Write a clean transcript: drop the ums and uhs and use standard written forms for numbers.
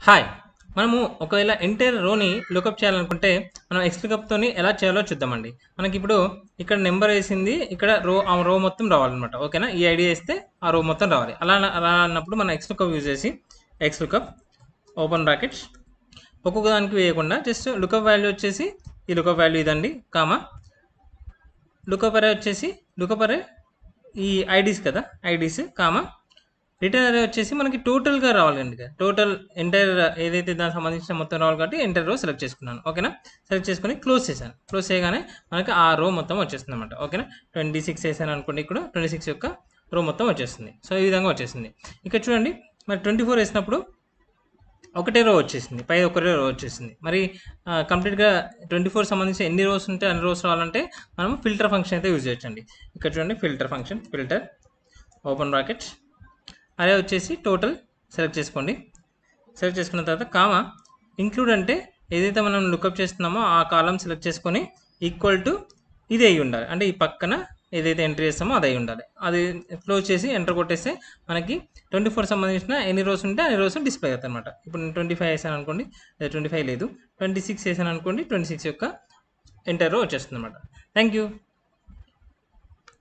Hi! మనము ఒకవేళ entire రోని lookup చేయాలనుకుంటే, మనం ఎక్స్‌లుకప్‌తోని ఎలా చేయాలో చూద్దామండి. మనకిప్పుడు ఇక్కడ నంబర్ ఏసింది, ఇక్కడ ఆ రో మొత్తం రావాలనమాట. ఓకేనా? ఈ ఐడీ ఏస్తే ఆ రో మొత్తం రావాలి. అలా అన్నప్పుడు మనం ఎక్స్‌లుకప్ యూజ్ చేసి, ఎక్స్‌లుకప్ ఓపెన్ బ్రాకెట్స్ ఒక్కొక్క దానికి వేయకుండా జస్ట్ లుకప్ వాల్యూ వచ్చేసి, ఈ లుకప్ వాల్యూ ఇదండి, కామా లుకప్ అరే వచ్చేసి లుకప్ అరే ఈ ఐడీస్ కదా! ఐడీస్, కామా రిటర్న్ అరే వచ్చేసి మనకి టోటల్‌గా రావాలండి. టోటల్ ఎంటైర్ ఏదైతే దానికి సంబంధించిన మొత్తం రావాలి కాబట్టి ఎంటైర్ రో సెలెక్ట్ చేసుకున్నాను. ఓకేనా? సెలెక్ట్ చేసుకొని క్లోజ్ చేశాను. క్లోజ్ చేయగానే మనకి ఆ రో మొత్తం వచ్చేస్తుందన్నమాట. ఓకేనా? 26 ఏసాను అనుకోండి, ఇక్కడ 26 యొక్క రో మొత్తం వచ్చేస్తుంది. సో, ఈ విధంగా వచ్చేసింది. ఇక్కడ చూడండి, మరి 24 ఏసినప్పుడు ఒకటే రో వచ్చేసింది. పై ఒకటే రో వచ్చేసింది. మరి కంప్లీట్‌గా 24 సంబంధించి ఎన్ని రోస్ ఉంటే అన్ని రోస్ రావాలంటే మనం ఫిల్టర్ ఫంక్షన్ అయితే యూజ్ చేయొచ్చండి. ఇక్కడ చూడండి, filter function, filter open brackets అరే వచ్చేసి టోటల్ సెలెక్ట్ చేసుకోండి. సెలెక్ట్ చేసుకున్న తర్వాత కామా ఇంక్లూడ్ అంటే ఏదైతే మనం లుకప్ చేస్తున్నామో ఆ కాలం సెలెక్ట్ చేసుకొని ఈక్వల్ టు ఇది అయి ఉండాలి. అంటే ఈ పక్కన ఏదైతే ఎంట్రీ చేస్తామో అది అయి ఉండాలి. అది క్లోజ్ చేసి ఎంటర్ కొట్టేస్తే మనకి 24 సంబంధించిన ఎన్ని రోస్ ఉంటే అన్ని రోస్ డిస్ప్లే అవుతాయి అనమాట. ఇప్పుడు నేను 25 వేసాను అనుకోండి, 25 లేదు, 26 వేసాను అనుకోండి, 26 యొక్క ఎంటర్ రో వచ్చేస్తుంది అనమాట. Thank you.